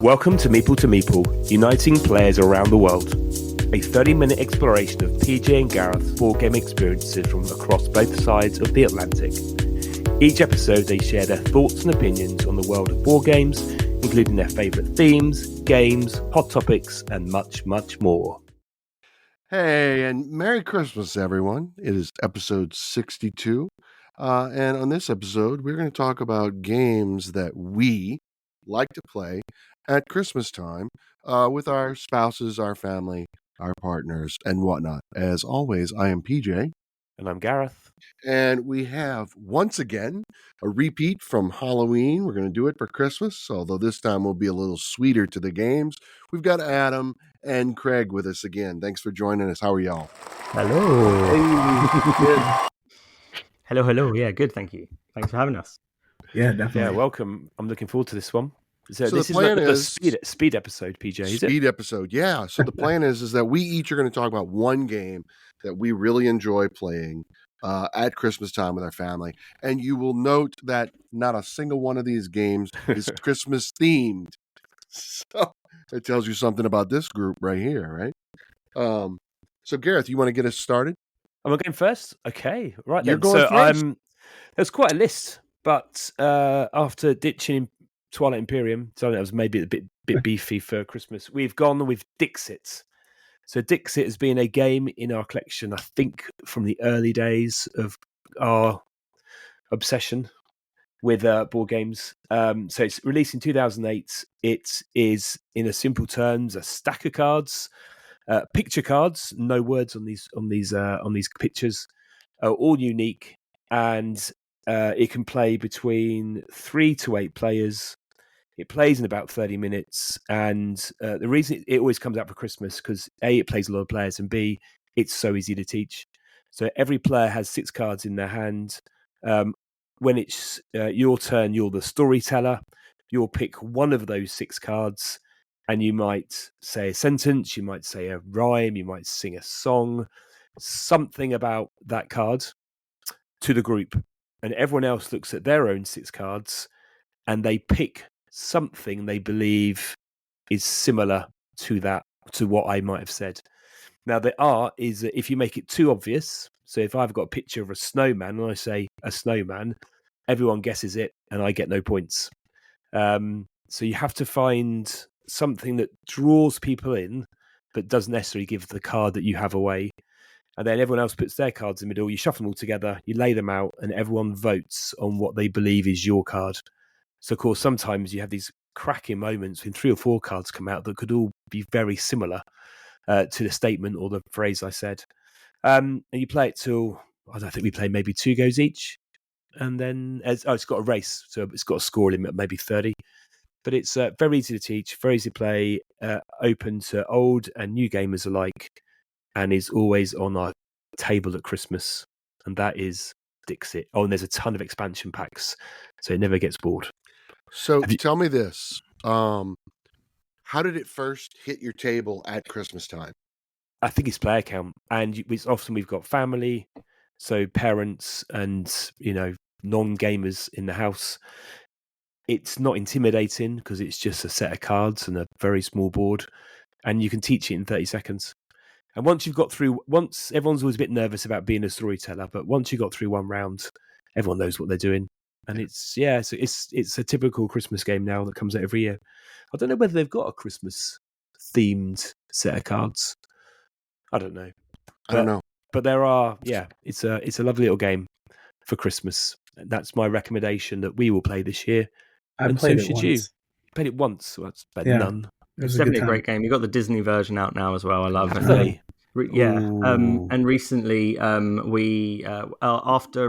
Welcome to Meeple, uniting players around the world. A 30-minute exploration of PJ and Gareth's board game experiences from across both sides of the Atlantic. Each episode they share their thoughts and opinions on the world of board games, including their favourite themes, games, hot topics, and much, much more. Hey, and Merry Christmas, everyone. It is episode 62. And on this episode, we're going to talk about games that we like to play at Christmas time with our spouses, our family, our partners, and whatnot. As always, I am PJ. And I'm Gareth. And we have, once again, a repeat from Halloween. We're going to do it for Christmas, although this time we'll be a little sweeter to the games. We've got Adam and Craig with us again. Thanks for joining us. How are y'all? Hello. Hey, good. Hello. Yeah, good. Thank you. Thanks for having us. Yeah, definitely. Yeah, welcome. I'm looking forward to this one. So the this is plan like the is- speed episode, PJ, is it? Speed episode, yeah. So the plan is that we each are going to talk about one game that we really enjoy playing at Christmas time with our family. And you will note that not a single one of these games is Christmas themed. So it tells you something about this group right here, right? So Gareth, you want to get us started? Am I going first? Okay, right You're then. going first. There's quite a list, but after ditching Twilight Imperium, so that was maybe a bit beefy for Christmas. We've gone with Dixit. So Dixit has been a game in our collection, I think, from the early days of our obsession with board games. So it's released in 2008. It is, in a simple terms, a stack of cards, picture cards, no words on these pictures, all unique, and it can play between 3 to 8 players. It plays in about 30 minutes, and the reason it always comes out for Christmas because A, it plays a lot of players, and B, it's so easy to teach. So every player has 6 cards in their hand. When it's your turn, you're the storyteller. You'll pick one of those 6 cards, and you might say a sentence, you might say a rhyme, you might sing a song, something about that card to the group. And everyone else looks at their own 6 cards, and they pick something they believe is similar to what I might have said. Now, the art is that if you make it too obvious, so if I've got a picture of a snowman and I say a snowman, everyone guesses it and I get no points. So you have to find something that draws people in but doesn't necessarily give the card that you have away. And then everyone else puts their cards in the middle, you shuffle them all together, you lay them out, and everyone votes on what they believe is your card. So, of course, sometimes you have these cracking moments when 3 or 4 cards come out that could all be very similar to the statement or the phrase I said. And you play it till, I think we play maybe 2 goes each. And then, it's got a race, so it's got a score limit, maybe 30. But it's very easy to teach, very easy to play, open to old and new gamers alike, and is always on our table at Christmas. And that is Dixit. Oh, and there's a ton of expansion packs, so it never gets bored. So tell me this. How did it first hit your table at Christmas time? I think it's player count, and it's often we've got family, so parents and non-gamers in the house. It's not intimidating because it's just a set of cards and a very small board, and you can teach it in 30 seconds. And once everyone's always a bit nervous about being a storyteller, but once you got through one round, everyone knows what they're doing. And it's a typical Christmas game now that comes out every year. I don't know whether they've got a Christmas themed set of cards. I don't know. I don't know. But there are, it's a lovely little game for Christmas. That's my recommendation that we will play this year. I played it should once. you. Played it once, so that's better than none. It's definitely a great game. You've got the Disney version out now as well. I love Have Yeah, and recently we after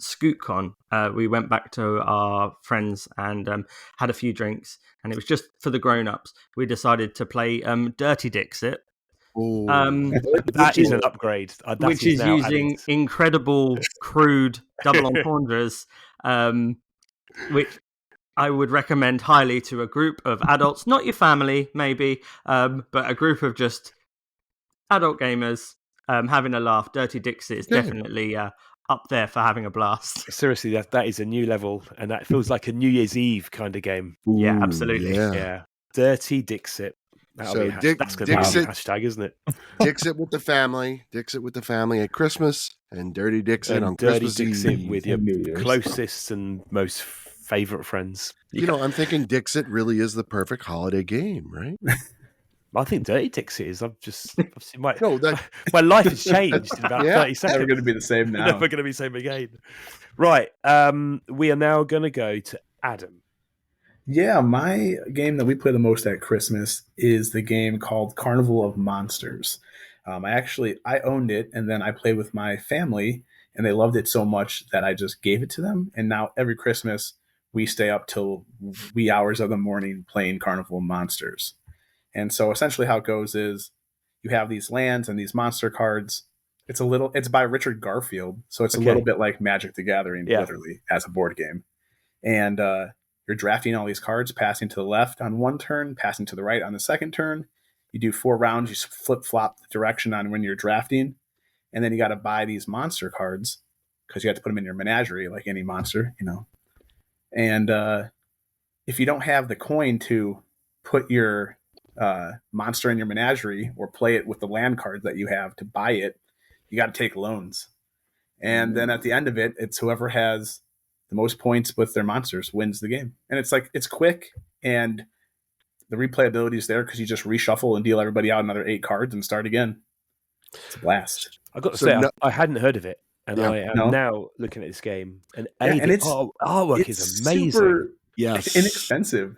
ScootCon we went back to our friends and had a few drinks, and it was just for the grown-ups. We decided to play Dirty Dixit. That is an upgrade. Which is using incredible crude double entendres, which I would recommend highly to a group of adults, not your family maybe, but a group of just adult gamers having a laugh. Dirty Dixit is definitely up there for having a blast. Seriously, that is a new level, and that feels like a New Year's Eve kind of game. Yeah, absolutely. Yeah. Dirty Dixit. That's So going to be a Dixit, hashtag, isn't it? Dixit with the family. Dixit with the family at Christmas, and Dirty Dixit on Dirty Christmas Dixit Eve. with your and New Year's. closest and most favorite friends. I'm thinking Dixit really is the perfect holiday game, right? I think Dirty Dixit is. I've seen my No, my life has changed in about 30 seconds. Never going to be the same now. Never going to be the same again. Right. We are now going to go to Adam. Yeah, my game that we play the most at Christmas is the game called Carnival of Monsters. I owned it, and then I played with my family, and they loved it so much that I just gave it to them. And now every Christmas, we stay up till wee hours of the morning playing Carnival of Monsters. And so essentially how it goes is you have these lands and these monster cards. It's by Richard Garfield, so it's a little bit like Magic the Gathering, literally, as a board game. And you're drafting all these cards, passing to the left on one turn, passing to the right on the second turn. You do 4 rounds, you flip-flop the direction on when you're drafting, and then you got to buy these monster cards because you have to put them in your menagerie like any monster, And if you don't have the coin to put your monster in your menagerie or play it with the land cards that you have to buy it, you got to take loans. And then at the end of it, it's whoever has the most points with their monsters wins the game. And it's quick, and the replayability is there because you just reshuffle and deal everybody out another 8 cards and start again. It's a blast. I've got to say, I hadn't heard of it, and I am now looking at this game. And artwork is amazing. Super inexpensive,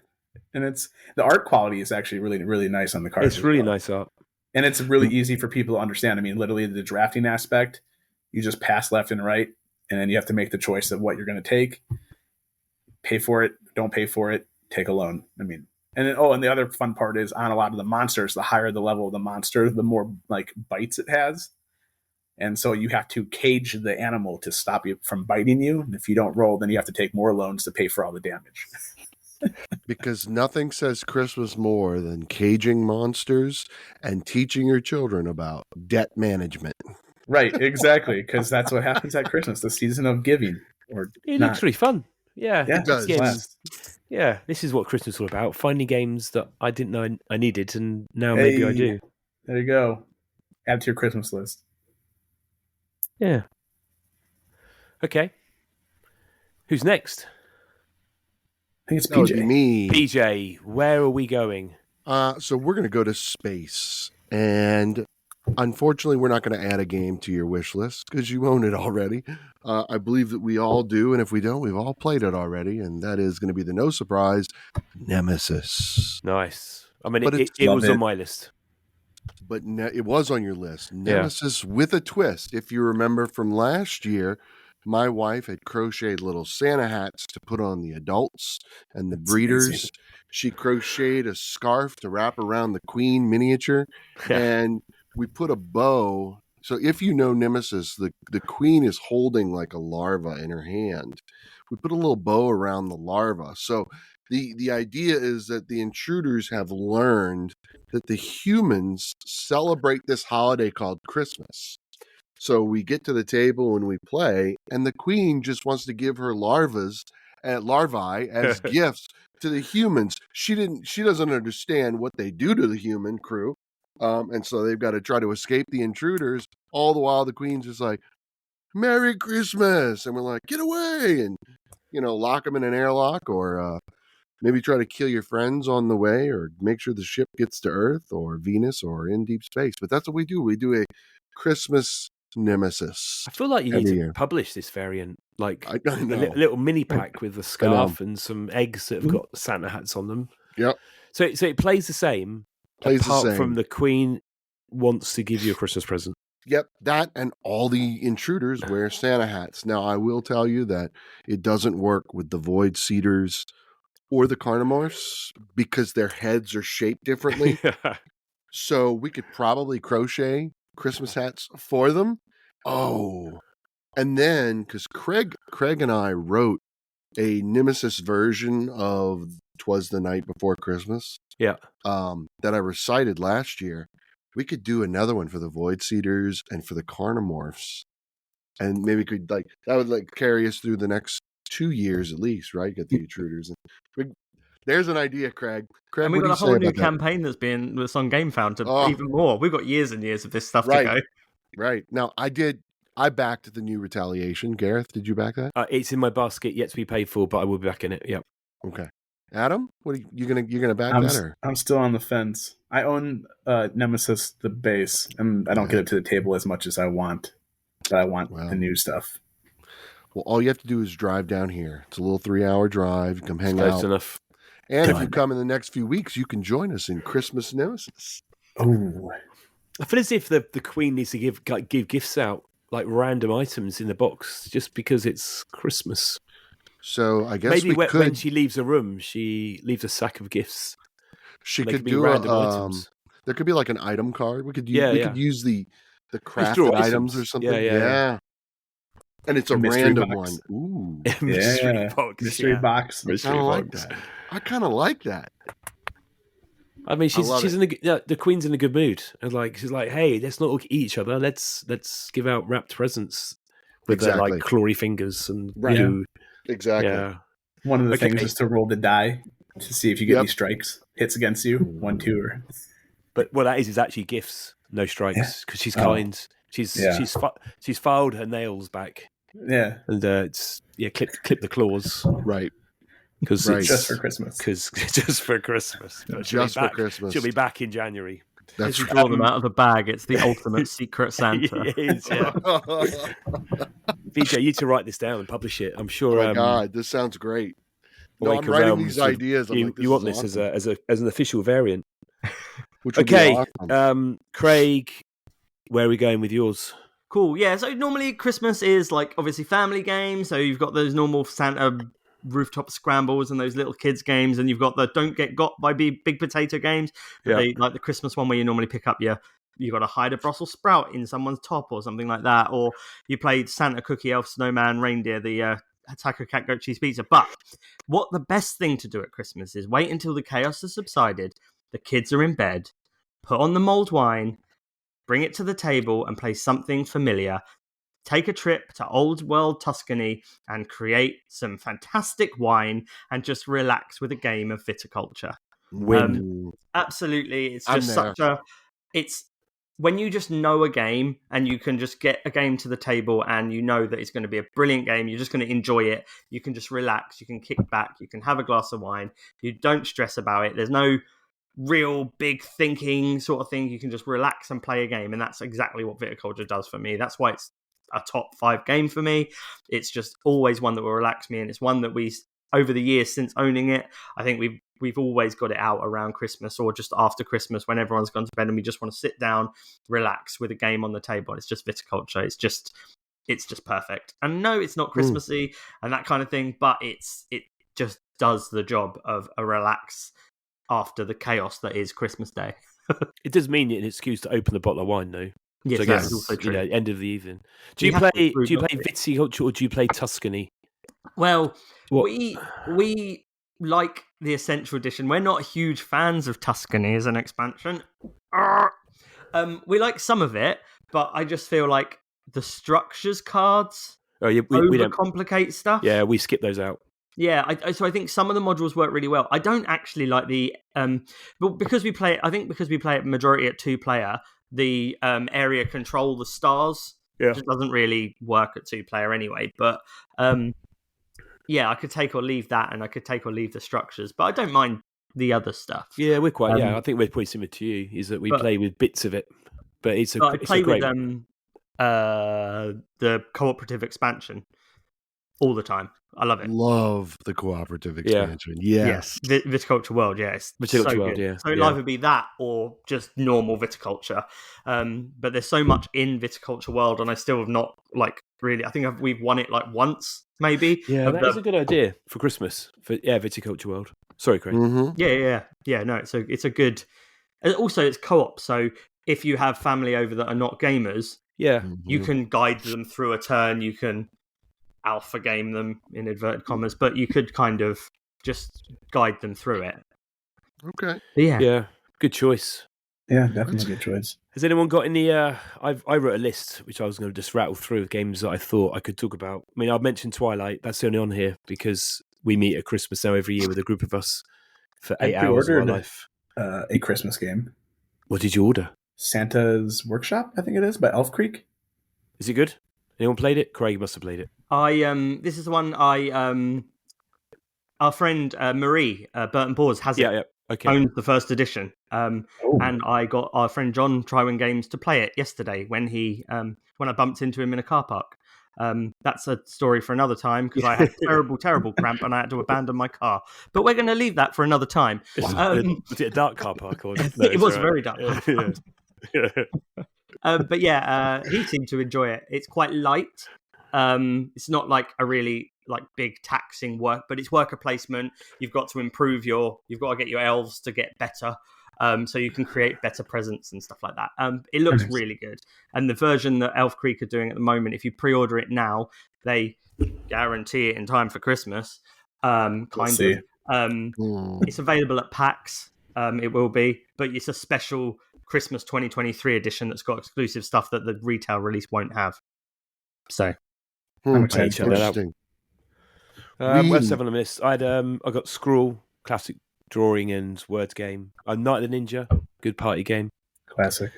and the art quality is actually really, really nice on the cards. It's really nice art, and it's really easy for people to understand. I mean, literally the drafting aspect, you just pass left and right, and then you have to make the choice of what you're going to take. Pay for it, don't pay for it, take a loan. I mean, and the other fun part is on a lot of the monsters, the higher the level of the monster, the more like bites it has. And so you have to cage the animal to stop you from biting you. And if you don't roll, then you have to take more loans to pay for all the damage. Because nothing says Christmas more than caging monsters and teaching your children about debt management. Right, exactly. Because that's what happens at Christmas, the season of giving. It looks really fun. Yeah, it does. Yeah, this is what Christmas is all about. Finding games that I didn't know I needed, and now maybe I do. There you go. Add to your Christmas list. Yeah. Okay. Who's next? I think it's PJ. That would be me. PJ, where are we going? So we're going to go to space. And unfortunately, we're not going to add a game to your wish list because you own it already. I believe that we all do. And if we don't, we've all played it already. And that is going to be the no surprise Nemesis. Nice. I mean, it was on my list. But it was on your list. Nemesis with a twist. If you remember from last year, my wife had crocheted little Santa hats to put on the adults and the breeders. Amazing. She crocheted a scarf to wrap around the queen miniature. And we put a bow. So if you know Nemesis, the queen is holding like a larva in her hand. We put a little bow around the larva. So the idea is that the intruders have learned that the humans celebrate this holiday called Christmas. So we get to the table and we play, and the queen just wants to give her larvae as gifts to the humans. She doesn't understand what they do to the human crew. And so they've got to try to escape the intruders. All the while the queen's just like, Merry Christmas. And we're like, get away. And, lock them in an airlock or maybe try to kill your friends on the way or make sure the ship gets to Earth or Venus or in deep space. But that's what we do. We do a Christmas Nemesis. I feel like you need to publish this variant, like a little mini pack with a scarf and some eggs that have got Santa hats on them. Yep. So it plays the same, apart from the queen wants to give you a Christmas present. Yep, that and all the intruders wear Santa hats. Now, I will tell you that it doesn't work with the Void Seeders or the Carnimorphs because their heads are shaped differently. So we could probably crochet Christmas hats for them. Oh, and then because Craig and I wrote a Nemesis version of 'Twas the Night Before Christmas. Yeah. That I recited last year. We could do another one for the Void Seeders and for the Carnimorphs. And maybe that would carry us through the next 2 years at least, right? Get the intruders. There's an idea, Craig. Craig, And we've what got a do you whole say new about that? campaign that's on GameFound to Oh. even more. We've got years and years of this stuff to Right. go. Right. Now, I backed the new Retaliation. Gareth, did you back that? It's in my basket, yet to be paid for, but I will be back in it. Yep. Okay. Adam, what are you're gonna back that or? I'm still on the fence. I own Nemesis the base, and I don't get it to the table as much as I want. But I want the new stuff. Well, all you have to do is drive down here. It's a little 3-hour drive. Come hang Close out. enough. And if you come in the next few weeks, you can join us in Christmas Nemesis. Oh, I feel as if the Queen needs to give gifts out, like random items in the box, just because it's Christmas. So I guess maybe when when she leaves a room, she leaves a sack of gifts. She could could be do random items. There could be like an item card. We could use could use the Just draw crafted items or something. Yeah. And it's a random one. Ooh. Mystery box. Mystery box. I like that. I kind of like that. I mean, she's in the Queen's in a good mood, and she's like, hey, let's not eat each other. Let's give out wrapped presents with their like clawy fingers and do. Exactly. Yeah. One of the things is to roll the die to see if you get any strikes, hits against you, 1, 2, or. But what that is actually gifts, no strikes, because she's kind. She's filed her nails back. Yeah, and it's clip the claws. Right. Because just for Christmas. Just for Christmas. For Christmas. She'll be back in January. As you draw them out of the bag, it's the ultimate secret Santa. It is, yeah. VJ, you need to write this down and publish it. I'm sure. Oh my God, this sounds great. No, I'm writing these ideas. You want this awesome. as an official variant. Which would be awesome. Craig, where are we going with yours? Cool. Yeah. So normally Christmas is like obviously family games. So you've got those normal Santa rooftop scrambles and those little kids games, and you've got the don't get got by big potato games. Like the Christmas one where you normally pick up you got to hide a Brussels sprout in someone's top or something like that, or you played Santa, Cookie, Elf, Snowman, Reindeer, the Taco, Cat, Goat, Cheese, Pizza. But what the best thing to do at Christmas is wait until the chaos has subsided, the kids are in bed, put on the mulled wine, bring it to the table and play something familiar. Take a trip to old world Tuscany and create some fantastic wine and just relax with a game of viticulture. Absolutely. It's just it's when you just know a game and you can just get a game to the table and you know that it's going to be a brilliant game. You're just going to enjoy it. You can just relax. You can kick back. You can have a glass of wine. You don't stress about it. There's no real big thinking sort of thing. You can just relax and play a game. And that's exactly what viticulture does for me. That's why it's a top 5 game for me. It's just always one that will relax me, and it's one that we over the years since owning it, I think we've always got it out around Christmas or just after Christmas when everyone's gone to bed and we just want to sit down, relax with a game on the table. It's just viticulture. It's just perfect. And no, it's not Christmassy and that kind of thing, but it just does the job of a relax after the chaos that is Christmas Day. It does mean an excuse to open the bottle of wine, though. Yes, so that's also true. End of the evening. Do you play viticulture or do you play Tuscany? Well, we like the Essential Edition. We're not huge fans of Tuscany as an expansion. We like some of it, but I just feel like the structures cards we don't complicate stuff. Yeah, we skip those out. Yeah, so I think some of the modules work really well. I don't actually like the but because we play it majority at 2-player, the area control, the stars, just doesn't really work at 2-player anyway. But I could take or leave that, and I could take or leave the structures, but I don't mind the other stuff. Yeah, we're quite. I think we're pretty similar to you. Is that we play with bits of it, but I play with the cooperative expansion all the time. I love it. Love the cooperative expansion. Yeah. Yes. Viticulture World, yes. Viticulture World, yeah. So it'll either be that or just normal viticulture. But there's so much in Viticulture World, and I still have not really. I think we've won it once, maybe. Yeah, that is a good idea for Christmas. Viticulture World. Sorry, Craig. Mm-hmm. Yeah. No, it's a good. And also, it's co-op. So if you have family over that are not gamers, you can guide them through a turn. You can alpha game them in inverted commas, but you could kind of just guide them through it. Okay. Yeah. Good choice. Yeah, definitely good choice. Has anyone got any? I wrote a list which I was going to just rattle through games that I thought I could talk about. I mean, I've mentioned Twilight. That's the only on here because we meet at Christmas now every year with a group of us. for 8 hours of my life. A Christmas game. What did you order? Santa's Workshop, I think it is, by Elf Creek. Is it good? Anyone played it? Craig must have played it. This is the one our friend Marie Burton Boards has it. Okay. Owns the first edition. And I got our friend John GetIntoGames to play it yesterday when I bumped into him in a car park. That's a story for another time because I had terrible cramp and I had to abandon my car. But we're going to leave that for another time. Was it a dark car park? Or... No, it was very dark. But yeah, he seemed to enjoy it. It's quite light. It's not like a really like big taxing work, but it's worker placement. You've got to improve you've got to get your elves to get better. So you can create better presents and stuff like that. It looks really good. And the version that Elf Creek are doing at the moment, if you pre-order it now, they guarantee it in time for Christmas. It's available at PAX. It will be, but it's a special Christmas 2023 edition that's got exclusive stuff that the retail release won't have. So I'm excited to check that out. What's 7 on the list? I got Scrawl, classic drawing and word game. Night of the Ninja, good party game. Classic.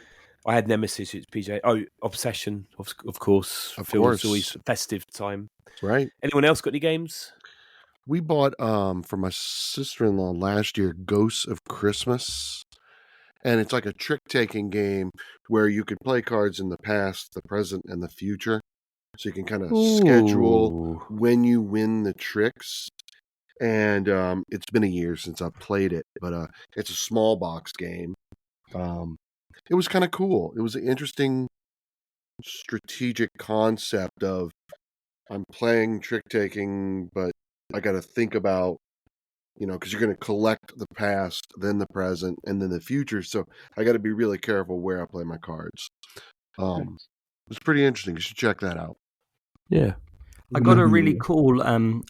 I had Nemesis, it's PJ. Oh, Obsession, of course. Of course. It's always festive time. Right. Anyone else got any games? We bought for my sister-in-law last year, Ghosts of Christmas. And it's like a trick-taking game where you could play cards in the past, the present, and the future. So you can kind of schedule when you win the tricks. And it's been a year since I've played it, but it's a small box game. It was kind of cool. It was an interesting strategic concept of I'm playing trick-taking, but I got to think about, because you're going to collect the past, then the present, and then the future. So I got to be really careful where I play my cards. It's pretty interesting. You should check that out. Yeah. I got a really cool,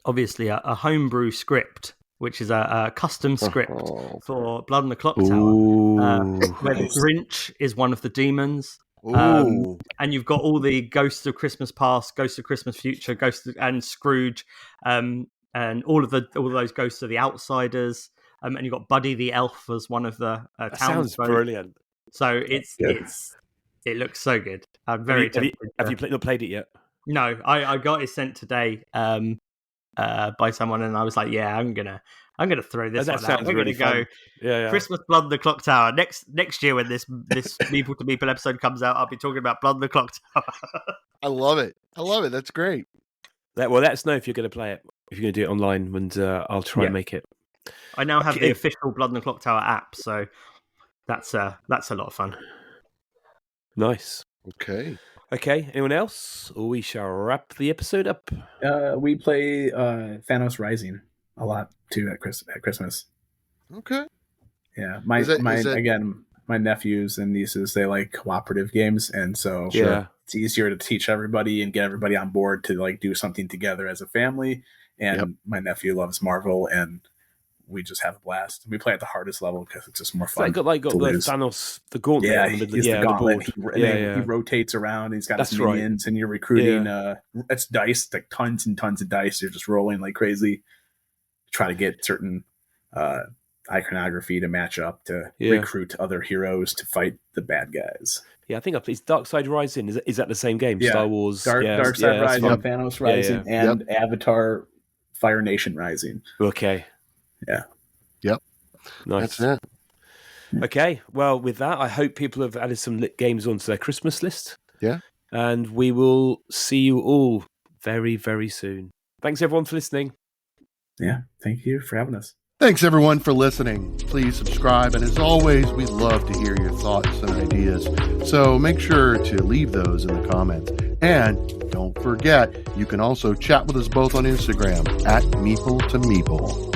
obviously, a homebrew script, which is a custom script for Blood on the Clock Tower, where the Grinch is one of the demons. And you've got all the Ghosts of Christmas Past, Ghosts of Christmas Future, and Scrooge, and all of those ghosts are the outsiders. And you've got Buddy the Elf as one of the townsfolk. Sounds brilliant. So it looks so good. I'm very tempted. Have you not played it yet? No, I got it sent today by someone, and I was like, "Yeah, I'm gonna throw this one out. We're really gonna go Christmas Blood on the Clock Tower next year when this People to People episode comes out. I'll be talking about Blood on the Clock Tower." I love it. That's great. Well, let us know if you're going to play it. If you're going to do it online, and I'll try and make it. I now have the official Blood on the Clock Tower app, so that's a lot of fun. Nice. Okay, anyone else? Or we shall wrap the episode up. We play Thanos Rising a lot too at Christmas. Okay. Yeah, my nephews and nieces, they like cooperative games, and so it's easier to teach everybody and get everybody on board to like do something together as a family. And my nephew loves Marvel, and we just have a blast. We play at the hardest level because it's just more fun. So got the Thanos, the gauntlet. Yeah, he's the gauntlet. He rotates around. He's got his minions, and you're recruiting. It's dice, like tons and tons of dice. You're just rolling like crazy. Try to get certain iconography to match up to recruit other heroes to fight the bad guys. Yeah, I think I played Dark Side Rising. Is that the same game? Yeah. Star Wars, Dark Side Rising, Thanos Rising, and Avatar Fire Nation Rising. Okay. Yeah. Yep. Nice. That's it. Okay. Well, with that, I hope people have added some games onto their Christmas list. Yeah. And we will see you all very, very soon. Thanks, everyone, for listening. Yeah. Thank you for having us. Thanks, everyone, for listening. Please subscribe. And as always, we'd love to hear your thoughts and ideas. So make sure to leave those in the comments. And don't forget, you can also chat with us both on Instagram at Meeple to Meeple.